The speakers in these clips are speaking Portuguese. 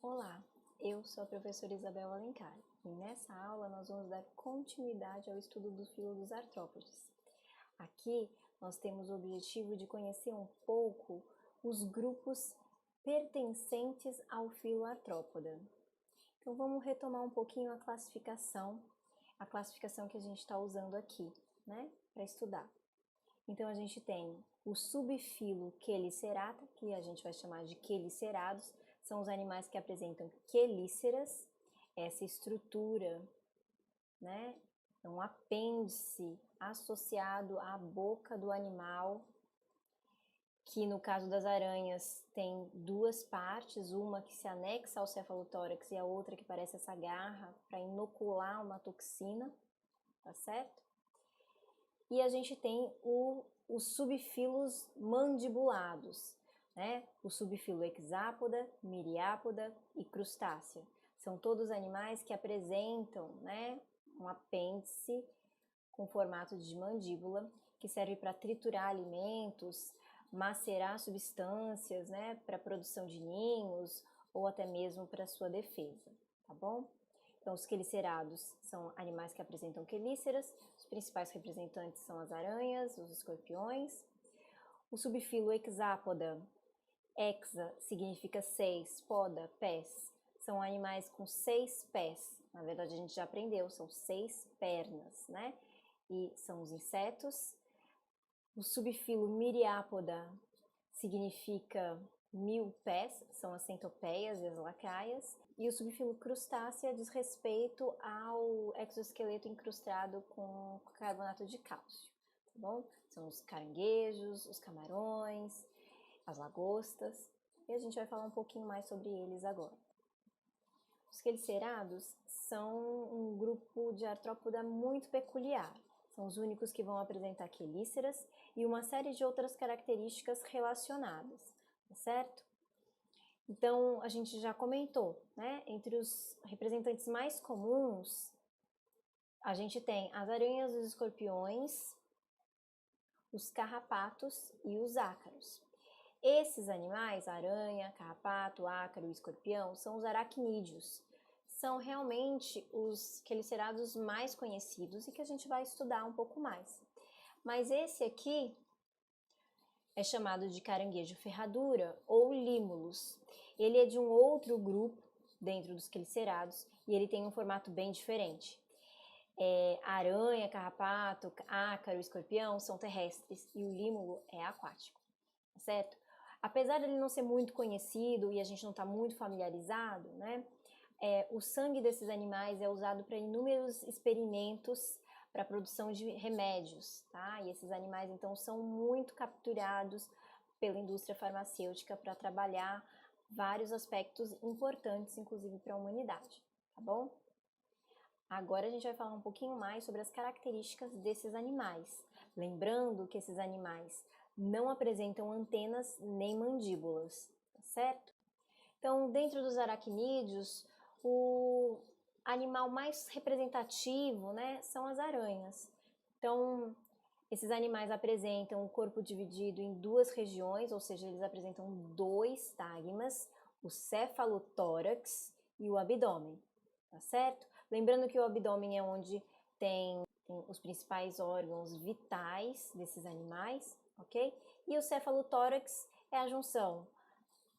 Olá, eu sou a professora Isabel Alencar e nessa aula nós vamos dar continuidade ao estudo do filo dos artrópodes. Aqui nós temos o objetivo de conhecer um pouco os grupos pertencentes ao filo artrópoda. Então vamos retomar um pouquinho a classificação que a gente está usando aqui, né, para estudar. Então a gente tem o subfilo Chelicerata, que a gente vai chamar de quelicerados, são os animais que apresentam quelíceras, essa estrutura, né? É um apêndice associado à boca do animal, que no caso das aranhas tem duas partes, uma que se anexa ao cefalotórax e a outra que parece essa garra para inocular uma toxina, tá certo? E a gente tem os subfilos mandibulados, né? O subfilo hexápoda, miriápoda e crustácea. São todos animais que apresentam, né, um apêndice com formato de mandíbula, que serve para triturar alimentos, macerar substâncias, né, para a produção de ninhos ou até mesmo para sua defesa, tá bom? Então, os quelicerados são animais que apresentam quelíceras, os principais representantes são as aranhas, os escorpiões. O subfilo hexápoda, hexa significa 6, poda, pés, são animais com 6 pés. Na verdade, a gente já aprendeu, são 6 pernas, né? E são os insetos. O subfilo miriápoda significa 1000 pés, são as centopeias e as lacaias. E o subfilo crustácea diz respeito ao exoesqueleto incrustado com carbonato de cálcio, tá bom? São os caranguejos, os camarões, as lagostas, e a gente vai falar um pouquinho mais sobre eles agora. Os quelicerados são um grupo de artrópoda muito peculiar. São os únicos que vão apresentar quelíceras e uma série de outras características relacionadas, tá certo? Então, a gente já comentou, né? Entre os representantes mais comuns, a gente tem as aranhas, os escorpiões, os carrapatos e os ácaros. Esses animais, aranha, carrapato, ácaro e escorpião, são os aracnídeos. São realmente os quelicerados mais conhecidos e que a gente vai estudar um pouco mais. Mas esse aqui é chamado de caranguejo ferradura ou límulos. Ele é de um outro grupo dentro dos quelicerados e ele tem um formato bem diferente. Aranha, carrapato, ácaro, escorpião são terrestres e o límulo é aquático, tá certo? Apesar dele não ser muito conhecido e a gente não está muito familiarizado, né? O sangue desses animais é usado para inúmeros experimentos para a produção de remédios, tá? E esses animais, então, são muito capturados pela indústria farmacêutica para trabalhar vários aspectos importantes, inclusive para a humanidade, tá bom? Agora a gente vai falar um pouquinho mais sobre as características desses animais. Lembrando que esses animais não apresentam antenas nem mandíbulas, tá certo? Então, dentro dos aracnídeos, o animal mais representativo, né, são as aranhas. Então, esses animais apresentam o corpo dividido em duas regiões, ou seja, eles apresentam dois tagmas, o cefalotórax e o abdômen, tá certo? Lembrando que o abdômen é onde tem os principais órgãos vitais desses animais, ok? E o cefalotórax é a junção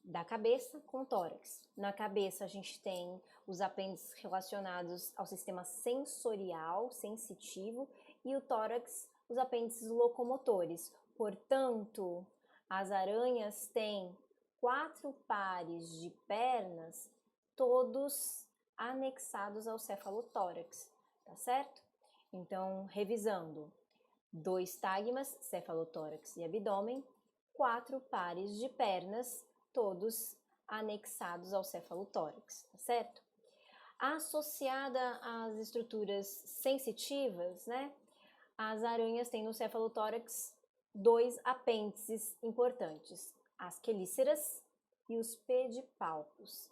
da cabeça com o tórax. Na cabeça a gente tem os apêndices relacionados ao sistema sensorial, sensitivo, e o tórax, os apêndices locomotores. Portanto, as aranhas têm 4 pares de pernas, todos anexados ao cefalotórax, tá certo? Então, revisando, 2 tagmas, cefalotórax e abdômen, 4 pares de pernas, todos anexados ao cefalotórax, tá certo? Associada às estruturas sensitivas, né? As aranhas têm no cefalotórax 2 apêndices importantes, as quelíceras e os pedipalpos.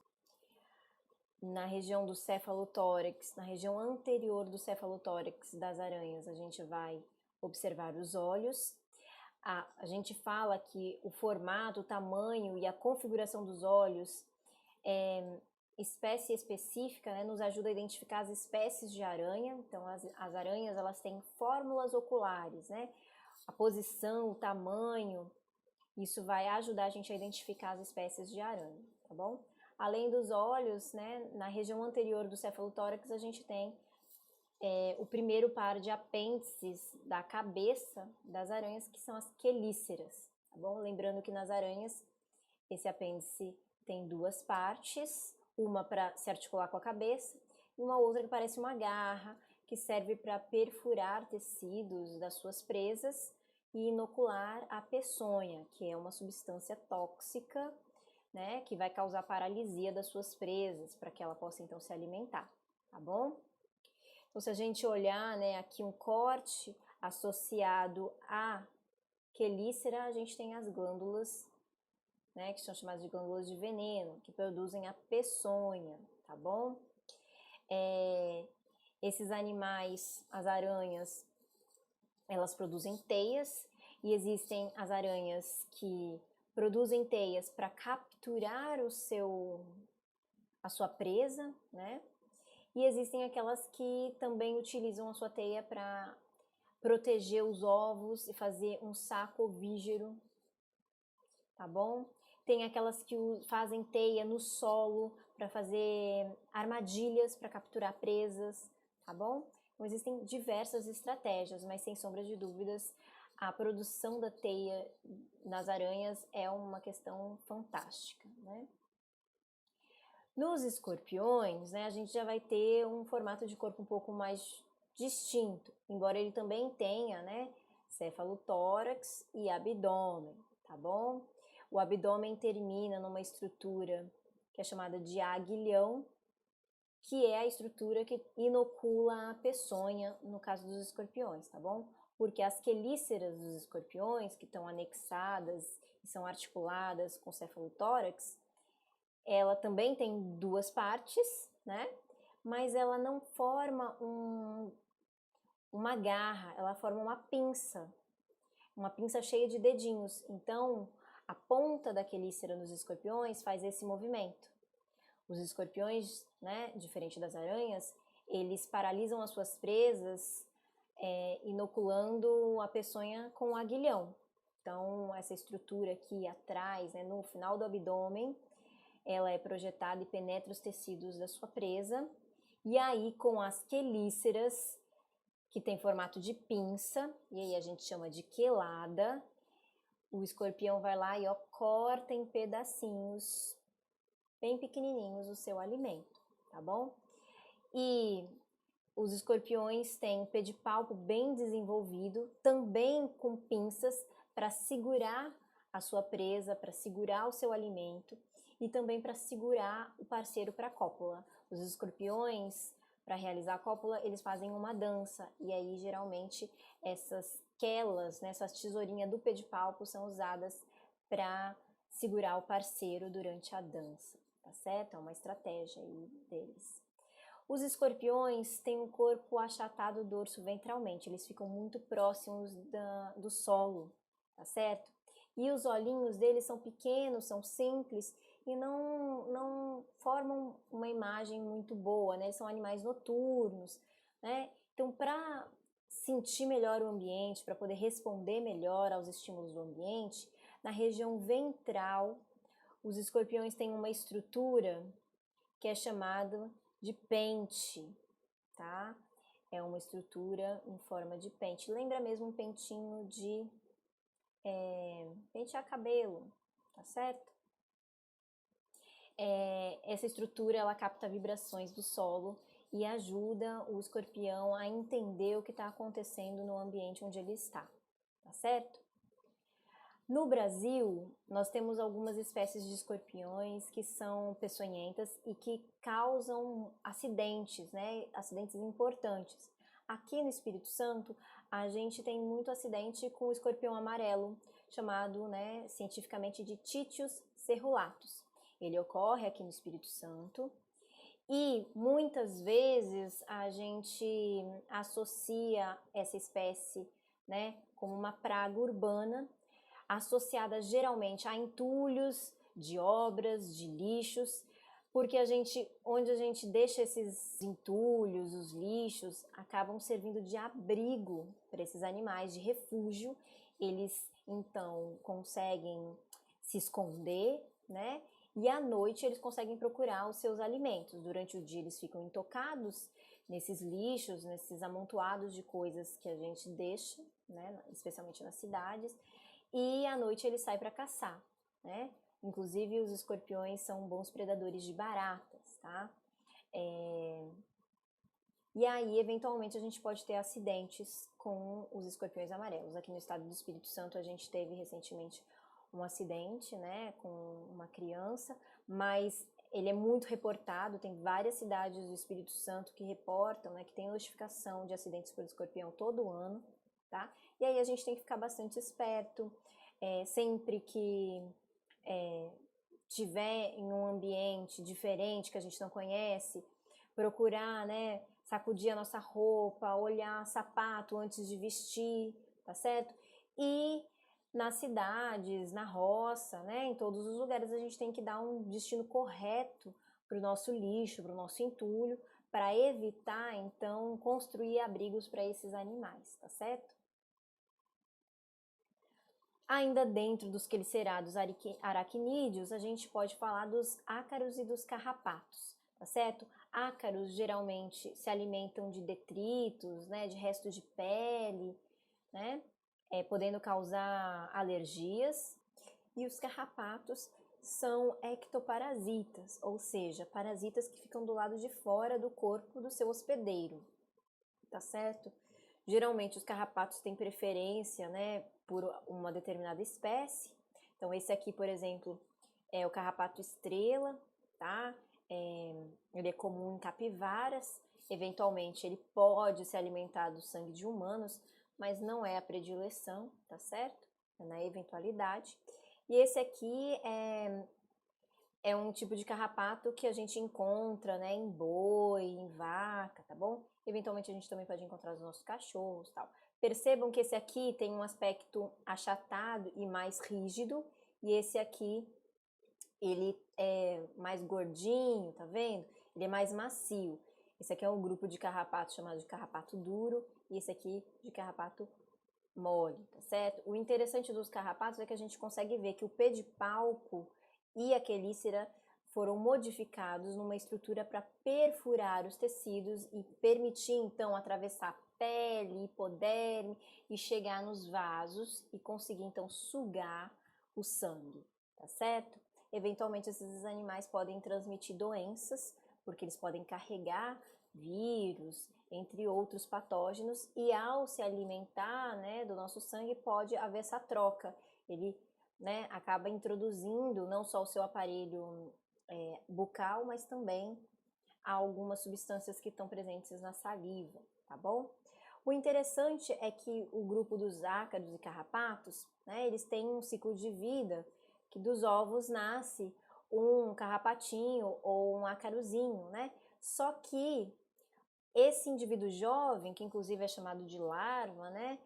Na região do cefalotórax, na região anterior do cefalotórax das aranhas, a gente vai observar os olhos. A gente fala que o formato, o tamanho e a configuração dos olhos espécie específica, né, nos ajuda a identificar as espécies de aranha. Então, as aranhas, elas têm fórmulas oculares, né? A posição, o tamanho, isso vai ajudar a gente a identificar as espécies de aranha, tá bom? Além dos olhos, né, na região anterior do cefalotórax, a gente tem o primeiro par de apêndices da cabeça das aranhas, que são as quelíceras, tá bom? Lembrando que nas aranhas, esse apêndice tem duas partes, uma para se articular com a cabeça e uma outra que parece uma garra, que serve para perfurar tecidos das suas presas e inocular a peçonha, que é uma substância tóxica, né, que vai causar paralisia das suas presas, para que ela possa então se alimentar, tá bom? Então, se a gente olhar, né, aqui um corte associado à quelícera, a gente tem as glândulas, né, que são chamadas de glândulas de veneno, que produzem a peçonha, tá bom? Esses animais, as aranhas, elas produzem teias, e existem as aranhas que produzem teias para capturar a sua presa, né? E existem aquelas que também utilizam a sua teia para proteger os ovos e fazer um saco ovígero, tá bom? Tem aquelas que fazem teia no solo para fazer armadilhas para capturar presas, tá bom? Então, existem diversas estratégias, mas sem sombra de dúvidas, a produção da teia nas aranhas é uma questão fantástica, né? Nos escorpiões, né, a gente já vai ter um formato de corpo um pouco mais distinto, embora ele também tenha, né, cefalotórax e abdômen, tá bom? O abdômen termina numa estrutura que é chamada de aguilhão, que é a estrutura que inocula a peçonha no caso dos escorpiões, tá bom? Porque as quelíceras dos escorpiões, que estão anexadas e são articuladas com o cefalotórax, ela também tem duas partes, né? Mas ela não forma uma garra, ela forma uma pinça cheia de dedinhos. Então, a ponta da quelícera nos escorpiões faz esse movimento. Os escorpiões, né, diferente das aranhas, eles paralisam as suas presas, inoculando a peçonha com o aguilhão. Então, essa estrutura aqui atrás, né, no final do abdômen, ela é projetada e penetra os tecidos da sua presa. E aí, com as quelíceras, que tem formato de pinça, e aí a gente chama de quelada, o escorpião vai lá e ó, corta em pedacinhos bem pequenininhos o seu alimento, tá bom? E os escorpiões têm pedipalpo bem desenvolvido, também com pinças para segurar a sua presa, para segurar o seu alimento e também para segurar o parceiro para a cópula. Os escorpiões, para realizar a cópula, eles fazem uma dança, e aí geralmente essas quelas, né, essas tesourinhas do pedipalpo são usadas para segurar o parceiro durante a dança, tá certo? É uma estratégia aí deles. Os escorpiões têm um corpo achatado dorso-ventralmente, eles ficam muito próximos do solo, tá certo? E os olhinhos deles são pequenos, são simples e não formam uma imagem muito boa, né? Eles são animais noturnos, né? Então, para sentir melhor o ambiente, para poder responder melhor aos estímulos do ambiente, na região ventral, os escorpiões têm uma estrutura que é chamada de pente, tá? É uma estrutura em forma de pente. Lembra mesmo um pentinho de pentear cabelo, tá certo? Essa estrutura, ela capta vibrações do solo e ajuda o escorpião a entender o que está acontecendo no ambiente onde ele está, tá certo? No Brasil, nós temos algumas espécies de escorpiões que são peçonhentas e que causam acidentes, né? Acidentes importantes. Aqui no Espírito Santo, a gente tem muito acidente com o escorpião amarelo, chamado, né, cientificamente de Titius cerulatus. Ele ocorre aqui no Espírito Santo e muitas vezes a gente associa essa espécie, né, como uma praga urbana, associada geralmente a entulhos de obras, de lixos, porque onde a gente deixa esses entulhos, os lixos, acabam servindo de abrigo para esses animais, de refúgio. Eles então conseguem se esconder, né? E à noite eles conseguem procurar os seus alimentos. Durante o dia eles ficam intocados nesses lixos, nesses amontoados de coisas que a gente deixa, né? Especialmente nas cidades. E à noite eles saem para caçar, né? Inclusive os escorpiões são bons predadores de baratas, tá? E aí, eventualmente, a gente pode ter acidentes com os escorpiões amarelos. Aqui no estado do Espírito Santo, a gente teve recentemente um acidente, né, com uma criança, mas ele é muito reportado, tem várias cidades do Espírito Santo que reportam, né, que tem notificação de acidentes por escorpião todo ano, tá? E aí a gente tem que ficar bastante esperto, sempre que tiver em um ambiente diferente que a gente não conhece, procurar, né, sacudir a nossa roupa, olhar sapato antes de vestir, tá certo? E nas cidades, na roça, né, em todos os lugares a gente tem que dar um destino correto para o nosso lixo, para o nosso entulho, para evitar, então, construir abrigos para esses animais, tá certo? Ainda dentro dos quelicerados aracnídeos, a gente pode falar dos ácaros e dos carrapatos, tá certo? Ácaros geralmente se alimentam de detritos, né, de restos de pele, né, podendo causar alergias. E os carrapatos são ectoparasitas, ou seja, parasitas que ficam do lado de fora do corpo do seu hospedeiro, tá certo? Geralmente os carrapatos têm preferência, né, por uma determinada espécie. Então esse aqui, por exemplo, é o carrapato estrela, tá? Ele é comum em capivaras. Eventualmente ele pode se alimentar do sangue de humanos, mas não é a predileção, tá certo? É na eventualidade. E esse aqui é um tipo de carrapato que a gente encontra, né, em boi, em vaca, tá bom? Eventualmente a gente também pode encontrar nos nossos cachorros, tal. Percebam que esse aqui tem um aspecto achatado e mais rígido, e esse aqui, ele é mais gordinho, tá vendo? Ele é mais macio. Esse aqui é um grupo de carrapato chamado de carrapato duro, e esse aqui de carrapato mole, tá certo? O interessante dos carrapatos é que a gente consegue ver que o pedipalpo e a quelícera foram modificados numa estrutura para perfurar os tecidos e permitir então atravessar pele, hipoderme e chegar nos vasos e conseguir então sugar o sangue, tá certo? Eventualmente esses animais podem transmitir doenças, porque eles podem carregar vírus, entre outros patógenos, e ao se alimentar, né, do nosso sangue pode haver essa troca. Ele, né, acaba introduzindo não só o seu aparelho bucal, mas também algumas substâncias que estão presentes na saliva, tá bom? O interessante é que o grupo dos ácaros e carrapatos, né, eles têm um ciclo de vida que dos ovos nasce um carrapatinho ou um ácarozinho, né? Só que esse indivíduo jovem, que inclusive é chamado de larva, né?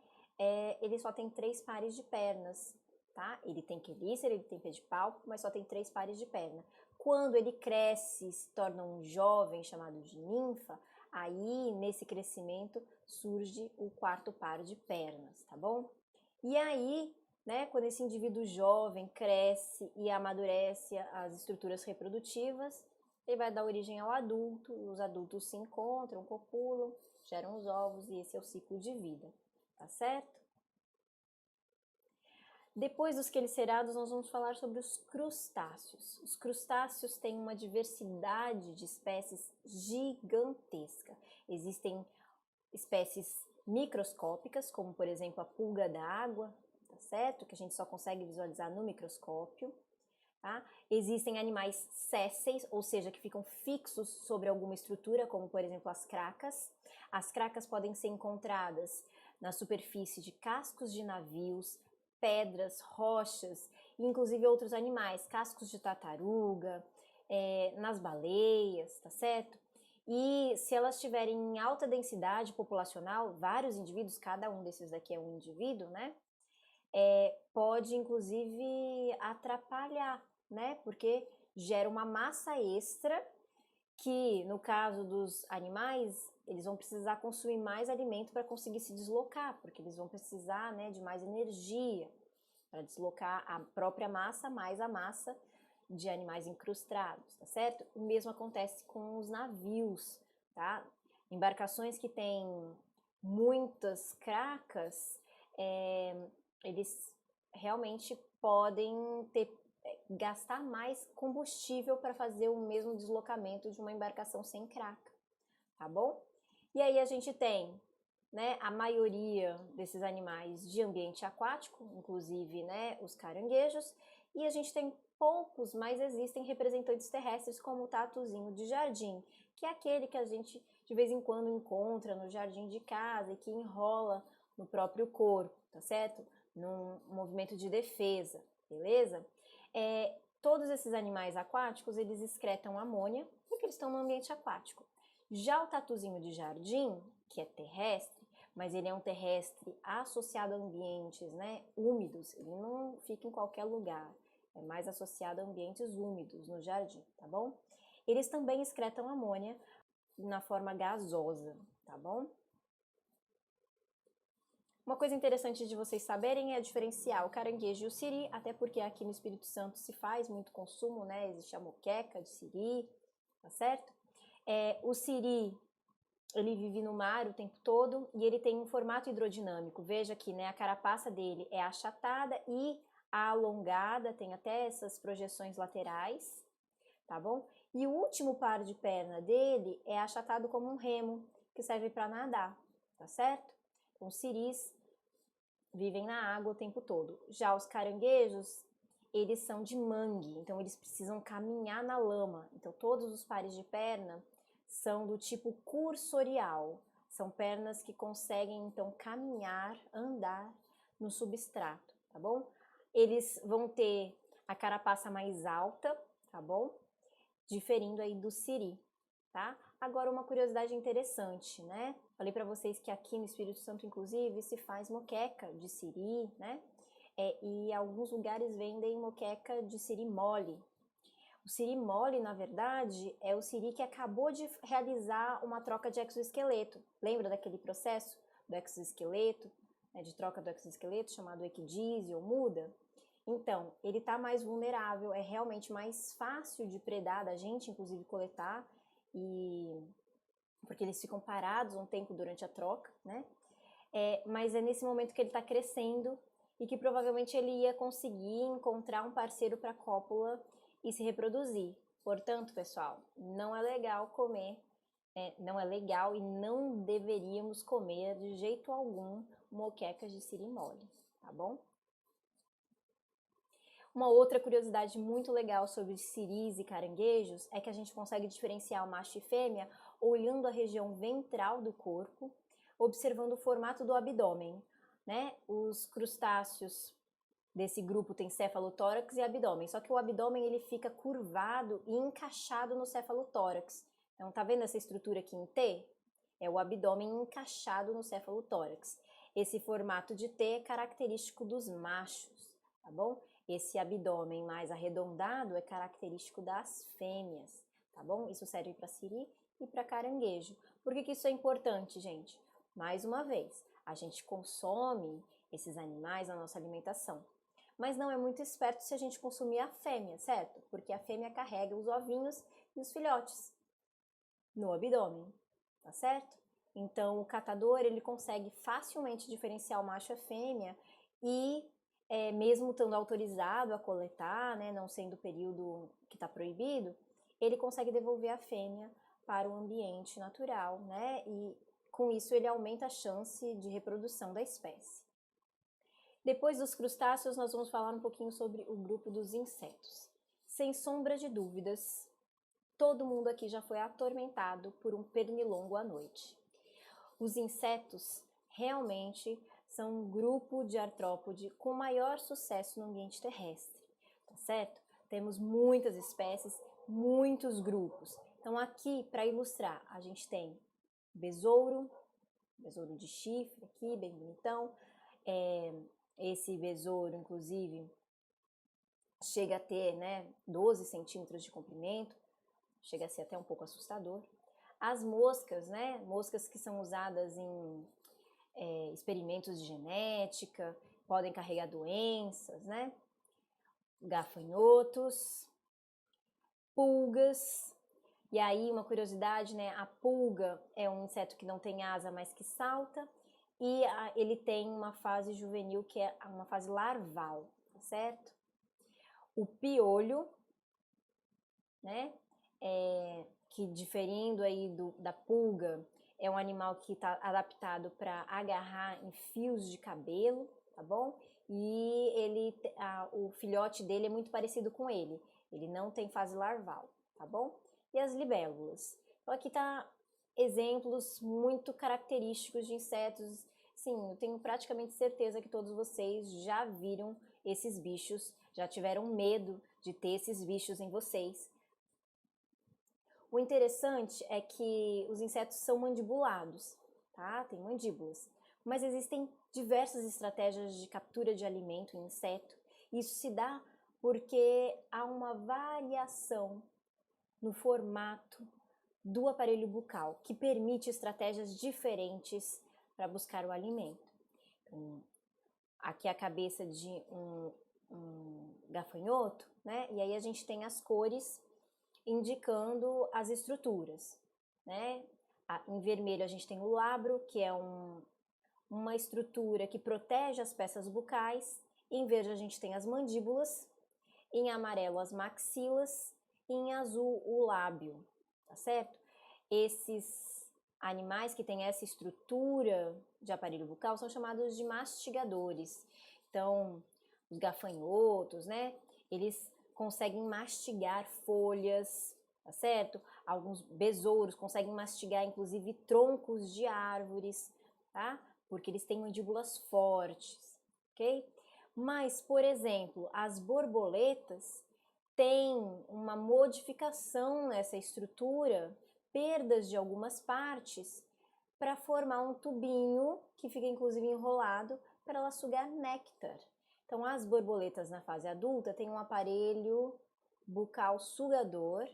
Ele só tem 3 pares de pernas, tá? Ele tem quelícera, ele tem pedipalpo, mas só tem 3 pares de perna. Quando ele cresce, se torna um jovem chamado de ninfa, aí nesse crescimento surge o 4º par de pernas, tá bom? E aí, né, quando esse indivíduo jovem cresce e amadurece as estruturas reprodutivas, ele vai dar origem ao adulto, os adultos se encontram, copulam, geram os ovos e esse é o ciclo de vida, tá certo? Depois dos quelicerados, nós vamos falar sobre os crustáceos. Os crustáceos têm uma diversidade de espécies gigantesca. Existem espécies microscópicas, como por exemplo a pulga d'água, tá certo? Que a gente só consegue visualizar no microscópio. Tá? Existem animais sésseis, ou seja, que ficam fixos sobre alguma estrutura, como por exemplo as cracas. As cracas podem ser encontradas na superfície de cascos de navios, pedras, rochas, e inclusive outros animais, cascos de tartaruga, nas baleias, tá certo? E se elas estiverem em alta densidade populacional, vários indivíduos, cada um desses daqui é um indivíduo, né? Pode inclusive atrapalhar, né? Porque gera uma massa extra que, no caso dos animais, eles vão precisar consumir mais alimento para conseguir se deslocar, porque eles vão precisar, né, de mais energia para deslocar a própria massa mais a massa de animais incrustados, tá certo? O mesmo acontece com os navios, tá? Embarcações que têm muitas cracas, eles realmente podem gastar mais combustível para fazer o mesmo deslocamento de uma embarcação sem craca, tá bom? E aí a gente tem, né, a maioria desses animais de ambiente aquático, inclusive, né, os caranguejos, e a gente tem poucos, mas existem representantes terrestres como o tatuzinho de jardim, que é aquele que a gente de vez em quando encontra no jardim de casa e que enrola no próprio corpo, tá certo? Num movimento de defesa, beleza? Todos esses animais aquáticos, eles excretam amônia porque eles estão no ambiente aquático. Já o tatuzinho de jardim, que é terrestre, mas ele é um terrestre associado a ambientes, né, úmidos, ele não fica em qualquer lugar, é mais associado a ambientes úmidos no jardim, tá bom? Eles também excretam amônia na forma gasosa, tá bom? Uma coisa interessante de vocês saberem é diferenciar o caranguejo e o siri, até porque aqui no Espírito Santo se faz muito consumo, né? Existe a moqueca de siri, tá certo? O siri, ele vive no mar o tempo todo e ele tem um formato hidrodinâmico. Veja que, né, a carapaça dele é achatada e alongada, tem até essas projeções laterais, tá bom? E o último par de perna dele é achatado como um remo, que serve para nadar, tá certo? Então, os siris vivem na água o tempo todo. Já os caranguejos, eles são de mangue, então eles precisam caminhar na lama. Então, todos os pares de perna são do tipo cursorial. São pernas que conseguem, então, caminhar, andar no substrato, tá bom? Eles vão ter a carapaça mais alta, tá bom? Diferindo aí do siri, tá? Agora, uma curiosidade interessante, né? Falei para vocês que aqui no Espírito Santo, inclusive, se faz moqueca de siri, né? E alguns lugares vendem moqueca de siri mole. O siri mole, na verdade, é o siri que acabou de realizar uma troca de exoesqueleto. Lembra daquele processo do exoesqueleto, né, de troca do exoesqueleto, chamado equidízio ou muda? Então, ele está mais vulnerável, é realmente mais fácil de predar da gente, inclusive coletar, porque eles ficam parados um tempo durante a troca, né? Mas é nesse momento que ele está crescendo e que provavelmente ele ia conseguir encontrar um parceiro para a cópula e se reproduzir. Portanto, pessoal, não é legal comer, não é legal e não deveríamos comer de jeito algum moquecas de siri mole, tá bom? Uma outra curiosidade muito legal sobre siris e caranguejos é que a gente consegue diferenciar o macho e fêmea olhando a região ventral do corpo, observando o formato do abdômen, né? Os crustáceos desse grupo tem cefalotórax e abdômen, só que o abdômen ele fica curvado e encaixado no cefalotórax. Então, tá vendo essa estrutura aqui em T? É o abdômen encaixado no cefalotórax. Esse formato de T é característico dos machos, tá bom? Esse abdômen mais arredondado é característico das fêmeas, tá bom? Isso serve para siri e para caranguejo. Por que isso é importante, gente? Mais uma vez, a gente consome esses animais na nossa alimentação, mas não é muito esperto se a gente consumir a fêmea, certo? Porque a fêmea carrega os ovinhos e os filhotes no abdômen, tá certo? Então, o catador, ele consegue facilmente diferenciar o macho e a fêmea e mesmo estando autorizado a coletar, né, não sendo o período que está proibido, ele consegue devolver a fêmea para o ambiente natural, né, e com isso ele aumenta a chance de reprodução da espécie. Depois dos crustáceos, nós vamos falar um pouquinho sobre o grupo dos insetos. Sem sombra de dúvidas, todo mundo aqui já foi atormentado por um pernilongo à noite. Os insetos realmente são um grupo de artrópode com maior sucesso no ambiente terrestre, tá certo? Temos muitas espécies, muitos grupos. Então aqui, para ilustrar, a gente tem besouro de chifre aqui, bem bonitão. Esse besouro, inclusive, chega a ter, né, 12 centímetros de comprimento, chega a ser até um pouco assustador. As moscas, né, moscas que são usadas em experimentos de genética, podem carregar doenças, né, gafanhotos, pulgas. E aí, uma curiosidade, né, a pulga é um inseto que não tem asa, mas que salta, e ele tem uma fase juvenil, que é uma fase larval, tá certo? O piolho, né, que diferindo aí da pulga, é um animal que está adaptado para agarrar em fios de cabelo, tá bom? E o filhote dele é muito parecido com ele. Ele não tem fase larval, tá bom? E as libélulas. Então aqui tá exemplos muito característicos de insetos. Sim, eu tenho praticamente certeza que todos vocês já viram esses bichos, já tiveram medo de ter esses bichos em vocês. O interessante é que os insetos são mandibulados, tá? Tem mandíbulas. Mas existem diversas estratégias de captura de alimento em inseto. Isso se dá porque há uma variação no formato do aparelho bucal, que permite estratégias diferentes para buscar o alimento. Então, aqui é a cabeça de um gafanhoto, né? E aí a gente tem as cores indicando as estruturas, né? Em vermelho a gente tem o labro, que é uma estrutura que protege as peças bucais. Em verde a gente tem as mandíbulas, em amarelo as maxilas e em azul o lábio, tá certo? Esses animais que têm essa estrutura de aparelho bucal são chamados de mastigadores. Então, os gafanhotos, né? Eles conseguem mastigar folhas, tá certo? Alguns besouros conseguem mastigar, inclusive, troncos de árvores, tá? Porque eles têm mandíbulas fortes, ok? Mas, por exemplo, as borboletas têm uma modificação nessa estrutura, perdas de algumas partes, para formar um tubinho que fica inclusive enrolado para ela sugar néctar. Então, as borboletas na fase adulta têm um aparelho bucal sugador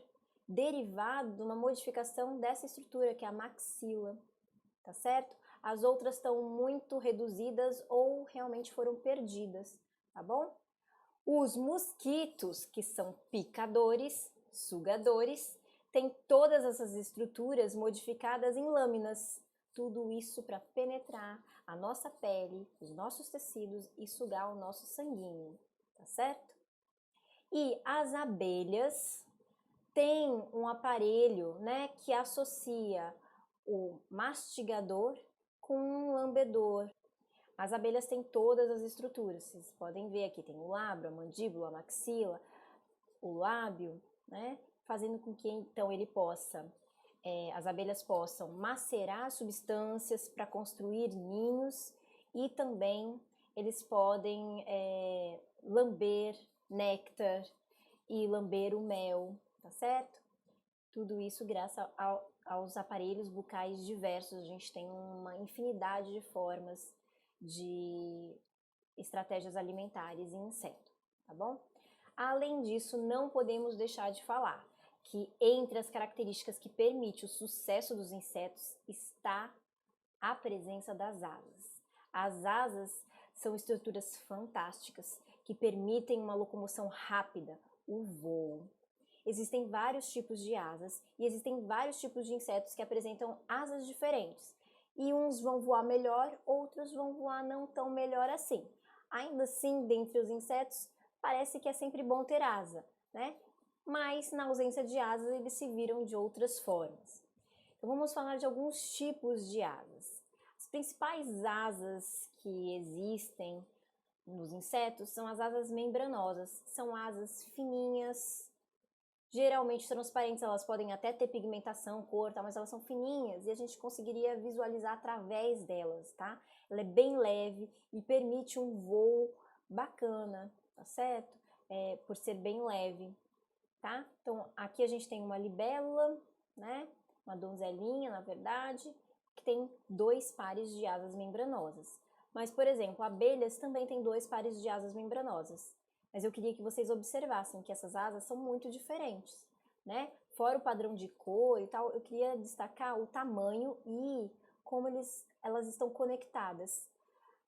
derivado de uma modificação dessa estrutura, que é a maxila, tá certo? As outras estão muito reduzidas ou realmente foram perdidas, tá bom? Os mosquitos, que são picadores, sugadores, têm todas essas estruturas modificadas em lâminas. Tudo isso para penetrar a nossa pele, os nossos tecidos e sugar o nosso sanguinho, tá certo? E as abelhas têm um aparelho, né, que associa o mastigador com um lambedor. As abelhas têm todas as estruturas, vocês podem ver aqui, tem o lábio, a mandíbula, a maxila, o lábio, né? Fazendo com que então ele possa, as abelhas possam macerar substâncias para construir ninhos e também eles podem lamber néctar e lamber o mel, tá certo? Tudo isso graças aos aparelhos bucais diversos. A gente tem uma infinidade de formas de estratégias alimentares em inseto, tá bom? Além disso, não podemos deixar de falar que entre as características que permitem o sucesso dos insetos está a presença das asas. As asas são estruturas fantásticas que permitem uma locomoção rápida, o voo. Existem vários tipos de asas e existem vários tipos de insetos que apresentam asas diferentes. E uns vão voar melhor, outros vão voar não tão melhor assim. Ainda assim, dentre os insetos, parece que é sempre bom ter asa, né? Mas na ausência de asas, eles se viram de outras formas. Então vamos falar de alguns tipos de asas. As principais asas que existem nos insetos são as asas membranosas. São asas fininhas, geralmente transparentes, elas podem até ter pigmentação, cor, tá? Mas elas são fininhas e a gente conseguiria visualizar através delas, tá? Ela é bem leve e permite um voo bacana, tá certo? Por ser bem leve, tá? Então, aqui a gente tem uma libélula, né? Uma donzelinha, na verdade, que tem 2 pares de asas membranosas. Mas, por exemplo, abelhas também têm 2 pares de asas membranosas. mas eu queria que vocês observassem que essas asas são muito diferentes, né? Fora o padrão de cor e tal, eu queria destacar o tamanho e como elas estão conectadas.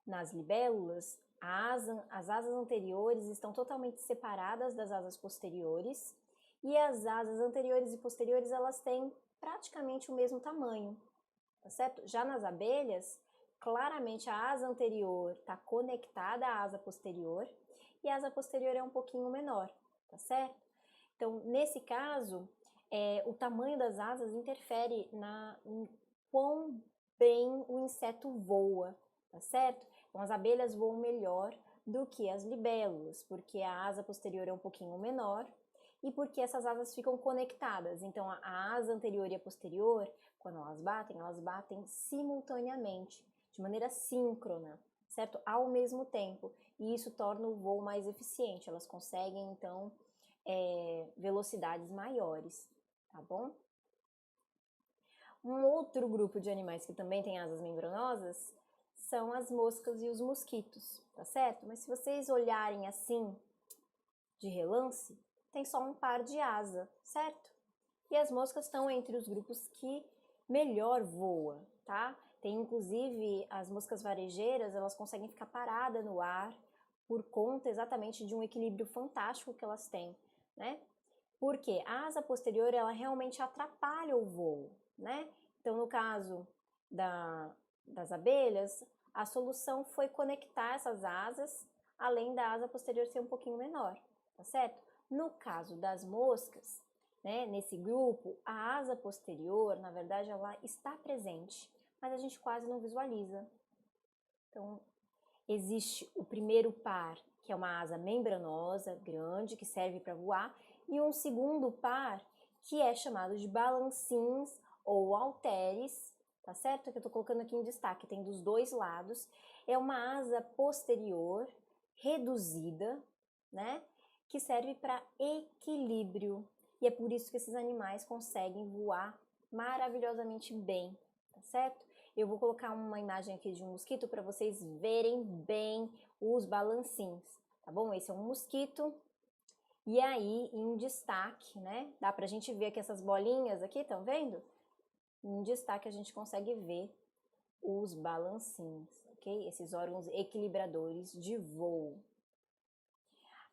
Nas libélulas, as asas anteriores estão totalmente separadas das asas posteriores e as asas anteriores e posteriores elas têm praticamente o mesmo tamanho, tá certo? Já nas abelhas, claramente a asa anterior está conectada à asa posterior e a asa posterior é um pouquinho menor, tá certo? Então, nesse caso, o tamanho das asas interfere em quão bem o inseto voa, tá certo? Então, as abelhas voam melhor do que as libélulas, porque a asa posterior é um pouquinho menor e porque essas asas ficam conectadas. Então, a asa anterior e a posterior, quando elas batem simultaneamente, de maneira síncrona, certo? Ao mesmo tempo. E isso torna o voo mais eficiente. Elas conseguem, então, velocidades maiores, tá bom? Um outro grupo de animais que também tem asas membranosas são as moscas e os mosquitos, tá certo? Mas se vocês olharem assim, de relance, tem só um par de asa, certo? E as moscas estão entre os grupos que melhor voa, tá? Tem inclusive as moscas varejeiras, elas conseguem ficar paradas no ar por conta exatamente de um equilíbrio fantástico que elas têm, né? Porque a asa posterior, ela realmente atrapalha o voo, né? Então, no caso das abelhas, a solução foi conectar essas asas, além da asa posterior ser um pouquinho menor, tá certo? No caso das moscas, né, nesse grupo, a asa posterior, na verdade, ela está presente, mas a gente quase não visualiza. Então, existe o primeiro par, que é uma asa membranosa, grande, que serve para voar, e um segundo par, que é chamado de balancins ou halteres, tá certo? Que eu tô colocando aqui em destaque, tem dos dois lados. É uma asa posterior reduzida, né? Que serve para equilíbrio. E é por isso que esses animais conseguem voar maravilhosamente bem, tá certo? Eu vou colocar uma imagem aqui de um mosquito para vocês verem bem os balancins, tá bom? Esse é um mosquito. E aí, em destaque, né? Dá pra gente ver aqui essas bolinhas aqui, estão vendo? Em destaque a gente consegue ver os balancins, ok? Esses órgãos equilibradores de voo.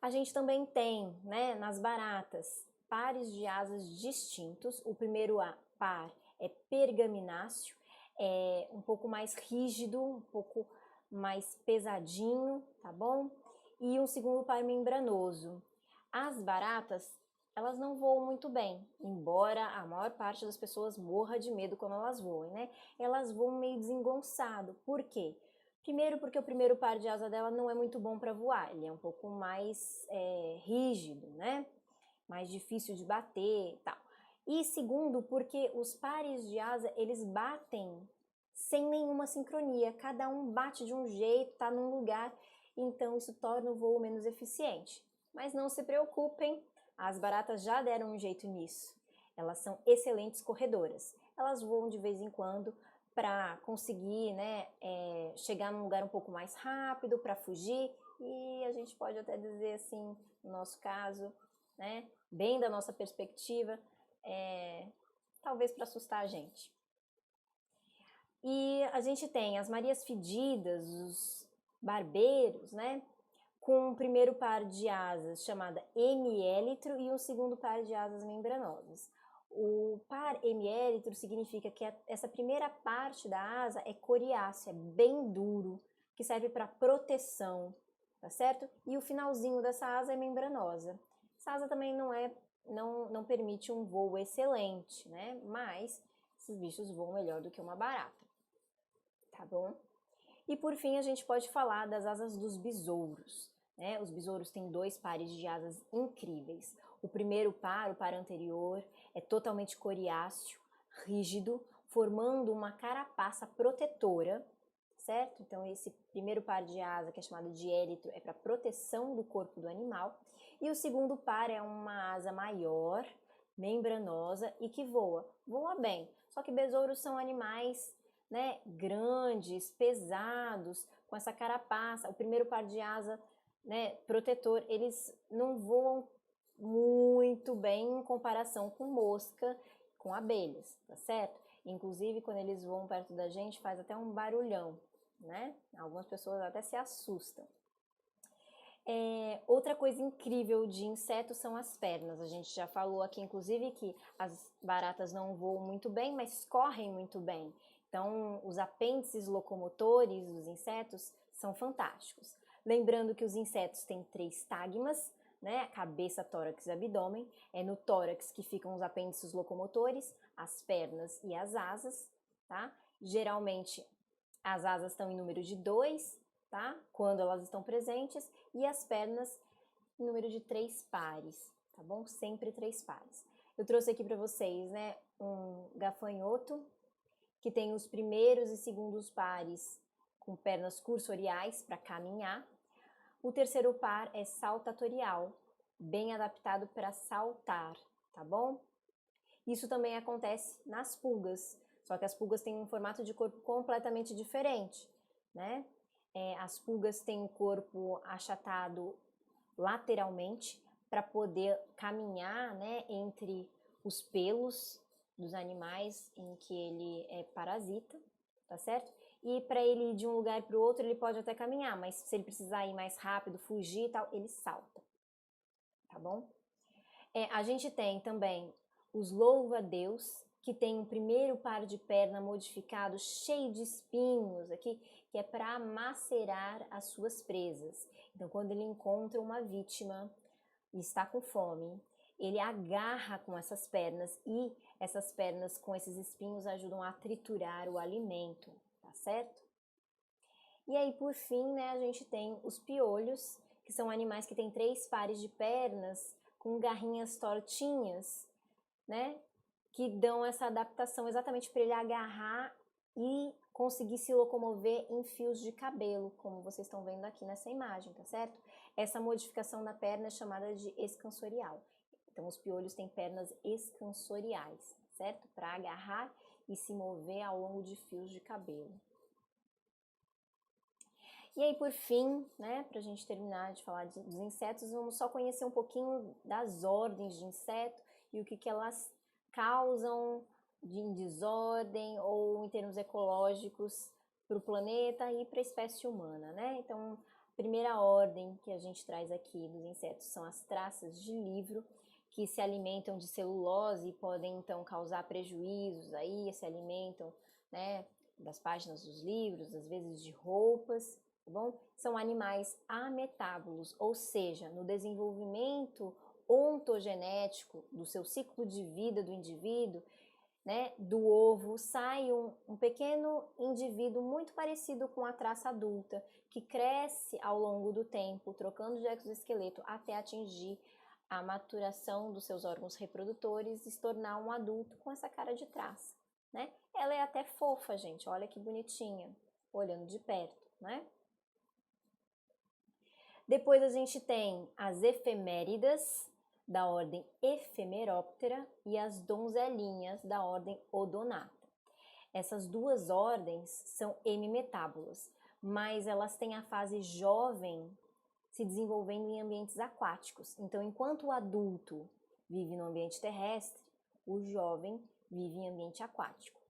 A gente também tem, né, nas baratas, pares de asas distintos. O primeiro par é pergamináceo, é um pouco mais rígido, um pouco mais pesadinho, tá bom? E um segundo par membranoso. As baratas, elas não voam muito bem, embora a maior parte das pessoas morra de medo quando elas voam, né? Elas voam meio desengonçado. Por quê? Primeiro porque o primeiro par de asa dela não é muito bom para voar, ele é um pouco mais rígido, né? Mais difícil de bater e tal. E segundo porque os pares de asa, eles batem sem nenhuma sincronia, cada um bate de um jeito, tá num lugar, então isso torna o voo menos eficiente. Mas não se preocupem, as baratas já deram um jeito nisso. Elas são excelentes corredoras. Elas voam de vez em quando para conseguir, né, chegar num lugar um pouco mais rápido, para fugir, e a gente pode até dizer assim, no nosso caso, né, bem da nossa perspectiva, talvez para assustar a gente. E a gente tem as Marias Fedidas, os barbeiros, né, com um primeiro par de asas chamada hemiélitro e um segundo par de asas membranosas. O par hemiélitro significa que essa primeira parte da asa é coriáceo, é bem duro, que serve para proteção, tá certo? E o finalzinho dessa asa é membranosa. Essa asa também não permite um voo excelente, né? Mas esses bichos voam melhor do que uma barata, tá bom? E por fim a gente pode falar das asas dos besouros. Né? Os besouros têm dois pares de asas incríveis. O primeiro par, o par anterior, é totalmente coriáceo, rígido, formando uma carapaça protetora, certo? Então esse primeiro par de asa, que é chamado de élitro, é para proteção do corpo do animal. E o segundo par é uma asa maior, membranosa e que voa. Voa bem, só que besouros são animais, né, grandes, pesados, com essa carapaça. O primeiro par de asa né, protetor, eles não voam muito bem em comparação com mosca, com abelhas, tá certo? Inclusive, quando eles voam perto da gente, faz até um barulhão, né? Algumas pessoas até se assustam. Outra coisa incrível de insetos são as pernas. A gente já falou aqui, inclusive, que as baratas não voam muito bem, mas correm muito bem. Então, os apêndices locomotores dos insetos são fantásticos. Lembrando que os insetos têm 3 tagmas, né? Cabeça, tórax e abdômen. É no tórax que ficam os apêndices locomotores, as pernas e as asas, tá? Geralmente, as asas estão em número de 2, tá? Quando elas estão presentes, e as pernas em número de 3 pares, tá bom? Sempre 3 pares. Eu trouxe aqui para vocês, né, um gafanhoto que tem os primeiros e segundos pares com pernas cursoriais para caminhar. O terceiro par é saltatorial, bem adaptado para saltar, tá bom? Isso também acontece nas pulgas, só que as pulgas têm um formato de corpo completamente diferente, né? As pulgas têm o corpo achatado lateralmente para poder caminhar, né, entre os pelos dos animais em que ele é parasita, tá certo? E para ele ir de um lugar para o outro, ele pode até caminhar, mas se ele precisar ir mais rápido, fugir e tal, ele salta, tá bom? A gente tem também os louva-a-Deus, que tem um primeiro par de perna modificado, cheio de espinhos aqui, que é para macerar as suas presas. Então, quando ele encontra uma vítima e está com fome, ele agarra com essas pernas e essas pernas com esses espinhos ajudam a triturar o alimento, tá certo? E aí, por fim, né, a gente tem os piolhos, que são animais que têm 3 pares de pernas com garrinhas tortinhas, né, que dão essa adaptação exatamente para ele agarrar e conseguir se locomover em fios de cabelo, como vocês estão vendo aqui nessa imagem, tá certo? Essa modificação da perna é chamada de escansorial. Então, os piolhos têm pernas escansoriais, certo? Para agarrar e se mover ao longo de fios de cabelo. E aí, por fim, né, para a gente terminar de falar dos insetos, vamos só conhecer um pouquinho das ordens de inseto e o que elas causam de desordem ou em termos ecológicos para o planeta e para a espécie humana, né? Então, a primeira ordem que a gente traz aqui dos insetos são as traças de livro, que se alimentam de celulose e podem então causar prejuízos aí, se alimentam, né, das páginas dos livros, às vezes de roupas, tá bom? São animais ametábulos, ou seja, no desenvolvimento ontogenético do seu ciclo de vida do indivíduo, né, do ovo sai um pequeno indivíduo muito parecido com a traça adulta, que cresce ao longo do tempo, trocando de exoesqueleto até atingir a maturação dos seus órgãos reprodutores e se tornar um adulto com essa cara de traça, né? Ela é até fofa, gente, olha que bonitinha, olhando de perto, né? Depois a gente tem as efeméridas, da ordem Ephemeroptera, e as donzelinhas, da ordem Odonata. Essas duas ordens são hemimetábulas, mas elas têm a fase jovem se desenvolvendo em ambientes aquáticos. Então, enquanto o adulto vive no ambiente terrestre, o jovem vive em ambiente aquático.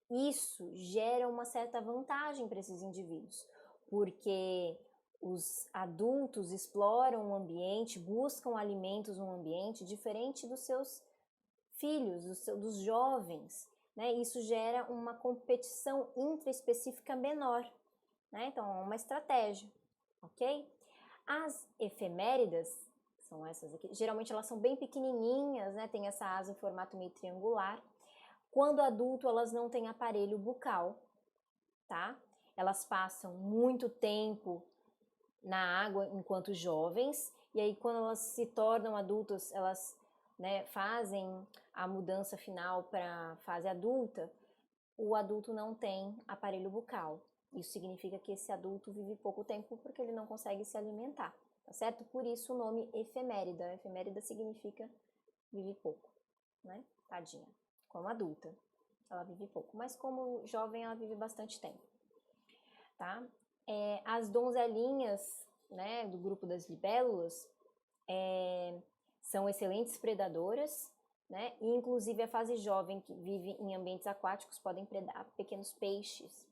Isso gera uma certa vantagem para esses indivíduos, porque os adultos exploram o ambiente, buscam alimentos no ambiente, diferente dos seus filhos, dos jovens, né? Isso gera uma competição intraespecífica menor, né? Então, é uma estratégia, ok? As efeméridas, são essas aqui, geralmente elas são bem pequenininhas, né? Tem essa asa em formato meio triangular. Quando adulto, elas não têm aparelho bucal, tá? Elas passam muito tempo na água enquanto jovens, e aí quando elas se tornam adultas, elas, né, fazem a mudança final para a fase adulta, o adulto não tem aparelho bucal. Isso significa que esse adulto vive pouco tempo porque ele não consegue se alimentar, tá certo? Por isso o nome efemérida. Efemérida significa vive pouco, né? Tadinha. Como adulta, ela vive pouco, mas como jovem ela vive bastante tempo, tá? As donzelinhas né, do grupo das libélulas, são excelentes predadoras, né, e inclusive a fase jovem, que vive em ambientes aquáticos, podem predar pequenos peixes.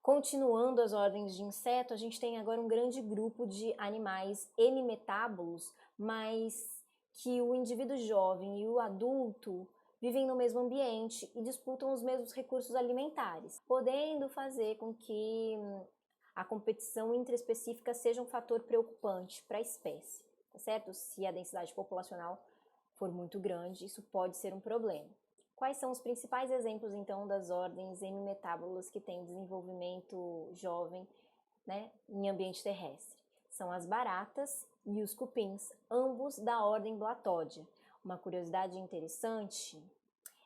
Continuando as ordens de inseto, a gente tem agora um grande grupo de animais hemimetábulos, mas que o indivíduo jovem e o adulto vivem no mesmo ambiente e disputam os mesmos recursos alimentares, podendo fazer com que a competição intraespecífica seja um fator preocupante para a espécie, tá certo? Se a densidade populacional for muito grande, isso pode ser um problema. Quais são os principais exemplos, então, das ordens hemimetábulas que têm desenvolvimento jovem, né, em ambiente terrestre? São as baratas e os cupins, ambos da ordem Blatódia. Uma curiosidade interessante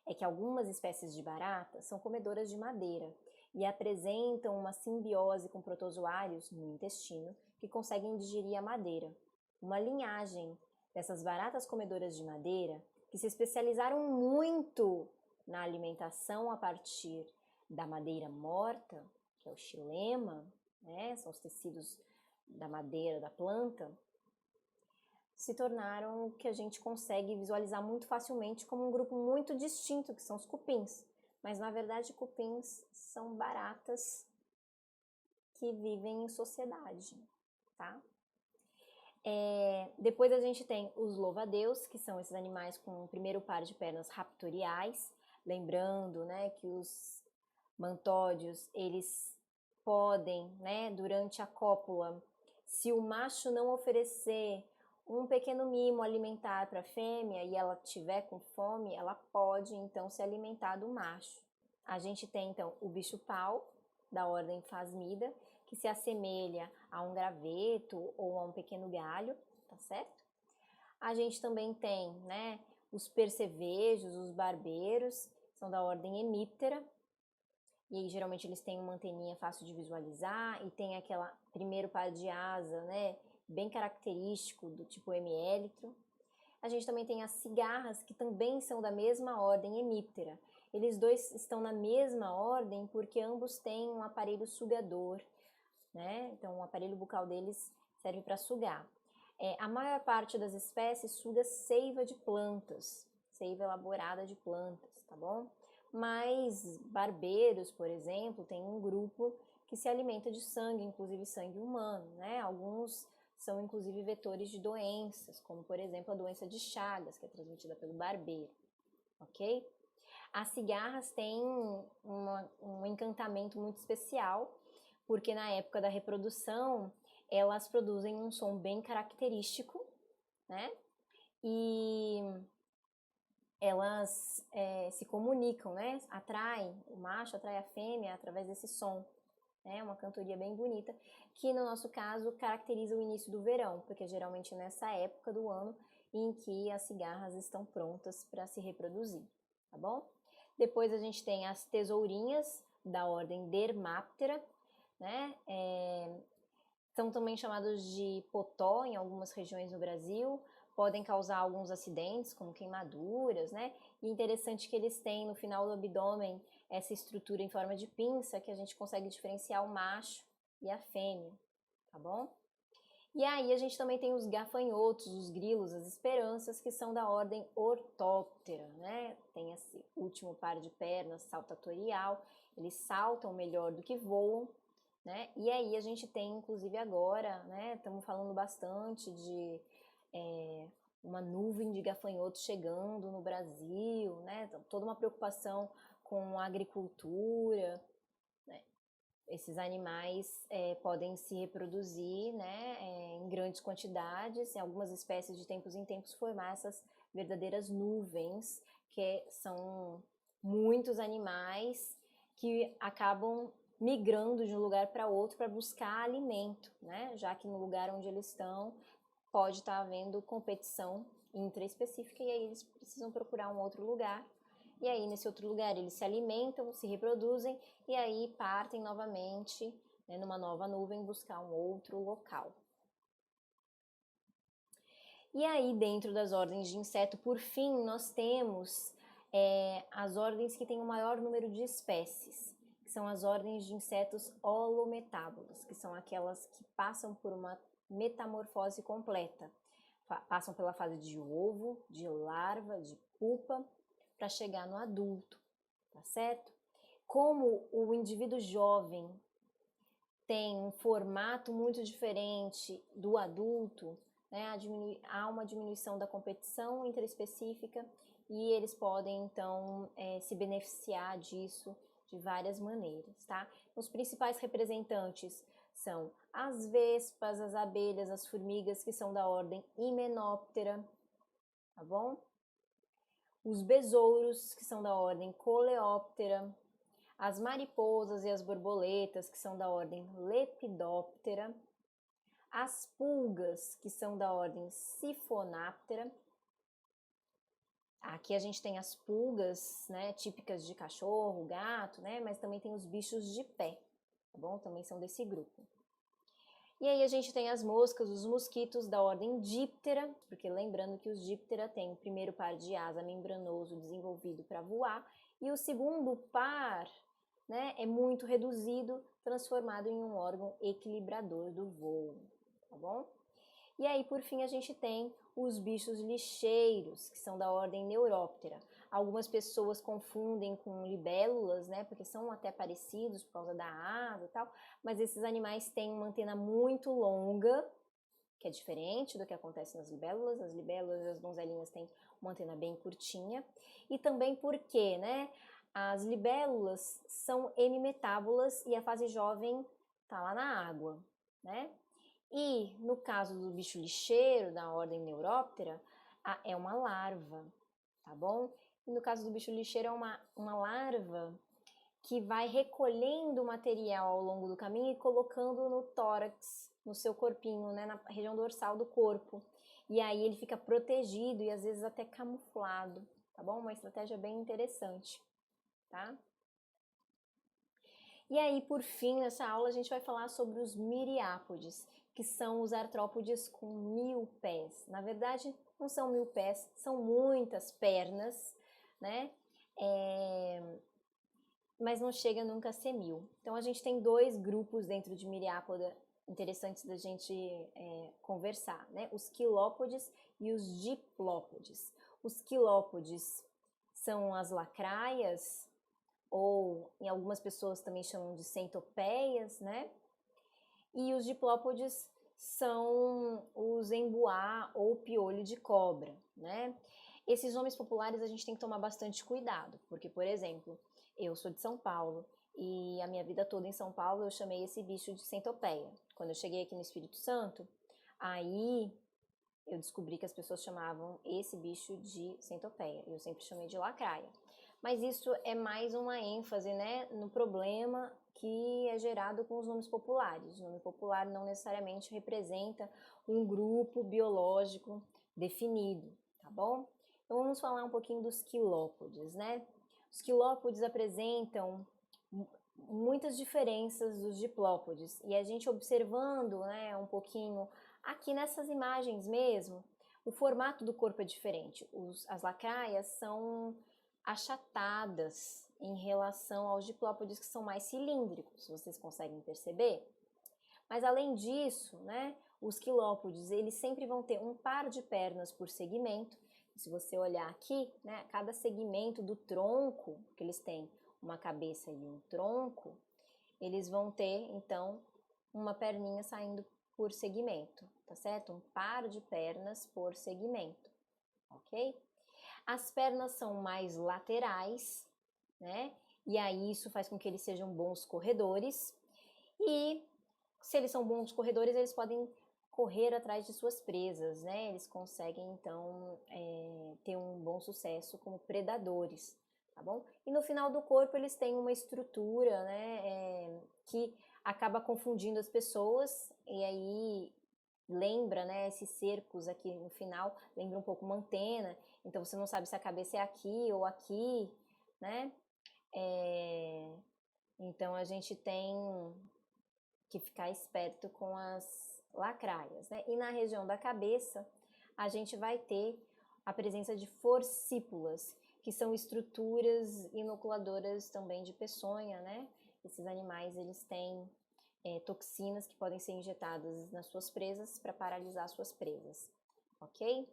é que algumas espécies de barata são comedoras de madeira e apresentam uma simbiose com protozoários no intestino que conseguem digerir a madeira. Uma linhagem dessas baratas comedoras de madeira que se especializaram muito na alimentação a partir da madeira morta, que é o xilema, né, são os tecidos da madeira da planta, se tornaram o que a gente consegue visualizar muito facilmente como um grupo muito distinto, que são os cupins. Mas, na verdade, cupins são baratas que vivem em sociedade, tá? Depois a gente tem os louva-a-Deus, que são esses animais com o primeiro par de pernas raptoriais, lembrando, né, que os mantódeos, eles podem, né, durante a cópula, se o macho não oferecer um pequeno mimo alimentar para a fêmea e ela tiver com fome, ela pode então se alimentar do macho. A gente tem então o bicho-pau, da ordem Phasmida, que se assemelha a um graveto ou a um pequeno galho, tá certo? A gente também tem, né, os percevejos, os barbeiros, são da ordem Hemiptera, e aí geralmente eles têm uma anteninha fácil de visualizar e tem aquele primeiro par de asa, né, bem característico do tipo hemiélitro. A gente também tem as cigarras, que também são da mesma ordem Hemiptera. Eles dois estão na mesma ordem porque ambos têm um aparelho sugador, né? Então o aparelho bucal deles serve para sugar. A maior parte das espécies suga seiva de plantas, seiva elaborada de plantas, tá bom? Mas barbeiros, por exemplo, tem um grupo que se alimenta de sangue, inclusive sangue humano, né? Alguns são inclusive vetores de doenças, como por exemplo a doença de Chagas, que é transmitida pelo barbeiro, ok? As cigarras têm um encantamento muito especial, porque na época da reprodução elas produzem um som bem característico, né? E elas se comunicam, né? O macho atrai a fêmea através desse som. É uma cantoria bem bonita, que no nosso caso caracteriza o início do verão, porque geralmente é nessa época do ano em que as cigarras estão prontas para se reproduzir, tá bom? Depois a gente tem as tesourinhas, da ordem Dermaptera, né? São também chamados de potó em algumas regiões do Brasil, podem causar alguns acidentes, como queimaduras, né? E interessante que eles têm no final do abdômen essa estrutura em forma de pinça, que a gente consegue diferenciar o macho e a fêmea, tá bom? E aí a gente também tem os gafanhotos, os grilos, as esperanças, que são da ordem Orthoptera, né? Tem esse último par de pernas saltatorial, eles saltam melhor do que voam, né? E aí a gente tem, inclusive agora, né, estamos falando bastante de uma nuvem de gafanhotos chegando no Brasil, né? Então, toda uma preocupação com a agricultura, né? Esses animais podem se reproduzir, né, em grandes quantidades, em algumas espécies de tempos em tempos formar essas verdadeiras nuvens, que são muitos animais que acabam migrando de um lugar para outro para buscar alimento, né? Já que no lugar onde eles estão pode estar havendo competição intraespecífica e aí eles precisam procurar um outro lugar. E aí, nesse outro lugar, eles se alimentam, se reproduzem e aí partem novamente, né, numa nova nuvem, buscar um outro local. E aí, dentro das ordens de inseto, por fim, nós temos as ordens que têm o maior número de espécies, que são as ordens de insetos holometábolos, que são aquelas que passam por uma metamorfose completa. Passam pela fase de ovo, de larva, de pupa, para chegar no adulto, tá certo? Como o indivíduo jovem tem um formato muito diferente do adulto, né, há uma diminuição da competição interespecífica e eles podem, então, se beneficiar disso de várias maneiras, tá? Os principais representantes são as vespas, as abelhas, as formigas, que são da ordem Hymenoptera, tá bom? Os besouros, que são da ordem Coleóptera, as mariposas e as borboletas, que são da ordem Lepidoptera, as pulgas, que são da ordem Siphonaptera. Aqui a gente tem as pulgas, né, típicas de cachorro, gato, né, mas também tem os bichos de pé, tá bom? Também são desse grupo. E aí a gente tem as moscas, os mosquitos da ordem Diptera, porque lembrando que os Diptera têm o primeiro par de asa membranoso desenvolvido para voar, e o segundo par, né, é muito reduzido, transformado em um órgão equilibrador do voo, tá bom? E aí, por fim, a gente tem os bichos lixeiros, que são da ordem Neuróptera. Algumas pessoas confundem com libélulas, né, porque são até parecidos por causa da asa e tal, mas esses animais têm uma antena muito longa, que é diferente do que acontece nas libélulas. As libélulas e as donzelinhas têm uma antena bem curtinha. E também porque, né, as libélulas são hemimetábulas e a fase jovem tá lá na água, né? E no caso do bicho lixeiro, da ordem Neuróptera, é uma larva, tá bom? E no caso do bicho lixeiro é uma larva que vai recolhendo material ao longo do caminho e colocando no tórax, no seu corpinho, né, na região dorsal do corpo. E aí ele fica protegido e às vezes até camuflado, tá bom? Uma estratégia bem interessante, tá? E aí, por fim, nessa aula a gente vai falar sobre os miriápodes, que são os artrópodes com 1000 pés. Na verdade, não são 1000 pés, são muitas pernas, né? Mas não chega nunca a ser 1000. Então, a gente tem dois grupos dentro de miriápoda interessantes da gente conversar, né? Os quilópodes e os diplópodes. Os quilópodes são as lacraias, ou em algumas pessoas também chamam de centopeias, né? E os diplópodes são os embuá ou piolho de cobra, né? Esses nomes populares a gente tem que tomar bastante cuidado, porque, por exemplo, eu sou de São Paulo e a minha vida toda em São Paulo eu chamei esse bicho de centopeia. Quando eu cheguei aqui no Espírito Santo, aí eu descobri que as pessoas chamavam esse bicho de centopeia. Eu sempre chamei de lacraia. Mas isso é mais uma ênfase, né, no problema que é gerado com os nomes populares. O nome popular não necessariamente representa um grupo biológico definido, tá bom? Então vamos falar um pouquinho dos quilópodes, né? Os quilópodes apresentam muitas diferenças dos diplópodes, e a gente observando, né, um pouquinho aqui nessas imagens mesmo, o formato do corpo é diferente. As lacraias são achatadas em relação aos diplópodes, que são mais cilíndricos, vocês conseguem perceber? Mas além disso, né, os quilópodes, eles sempre vão ter um par de pernas por segmento. Se você olhar aqui, né, cada segmento do tronco, que eles têm uma cabeça e um tronco, eles vão ter, então, uma perninha saindo por segmento, tá certo? Um par de pernas por segmento, ok? As pernas são mais laterais, né? E aí isso faz com que eles sejam bons corredores. E se eles são bons corredores, eles podem correr atrás de suas presas, né? Eles conseguem, então, ter um bom sucesso como predadores, tá bom? E no final do corpo eles têm uma estrutura, né, que acaba confundindo as pessoas, e aí lembra, né, esses cercos aqui no final, lembra um pouco uma antena, então você não sabe se a cabeça é aqui ou aqui, né? Então a gente tem que ficar esperto com as lacraias, né? E na região da cabeça, a gente vai ter a presença de forcípulas, que são estruturas inoculadoras também de peçonha, né? Esses animais, eles têm toxinas que podem ser injetadas nas suas presas para paralisar suas presas, ok?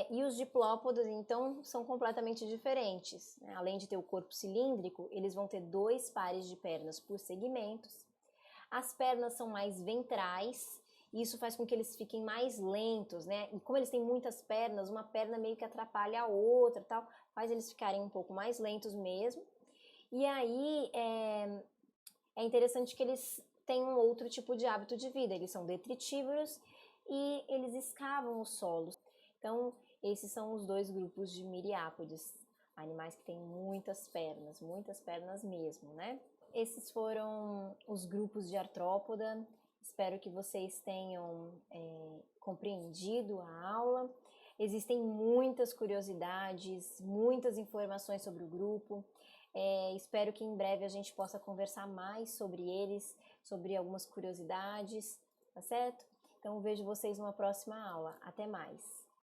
E os diplópodos, então, são completamente diferentes, né? Além de ter o corpo cilíndrico, eles vão ter 2 pares de pernas por segmentos. As pernas são mais ventrais, e isso faz com que eles fiquem mais lentos, né? E como eles têm muitas pernas, uma perna meio que atrapalha a outra, tal, faz eles ficarem um pouco mais lentos mesmo. E aí é interessante que eles têm um outro tipo de hábito de vida, eles são detritívoros e eles escavam os solos. Então, esses são os 2 grupos de miriápodes, animais que têm muitas pernas mesmo, né? Esses foram os grupos de artrópoda. Espero que vocês tenham compreendido a aula. Existem muitas curiosidades, muitas informações sobre o grupo. Espero que em breve a gente possa conversar mais sobre eles, sobre algumas curiosidades, tá certo? Então vejo vocês numa próxima aula. Até mais!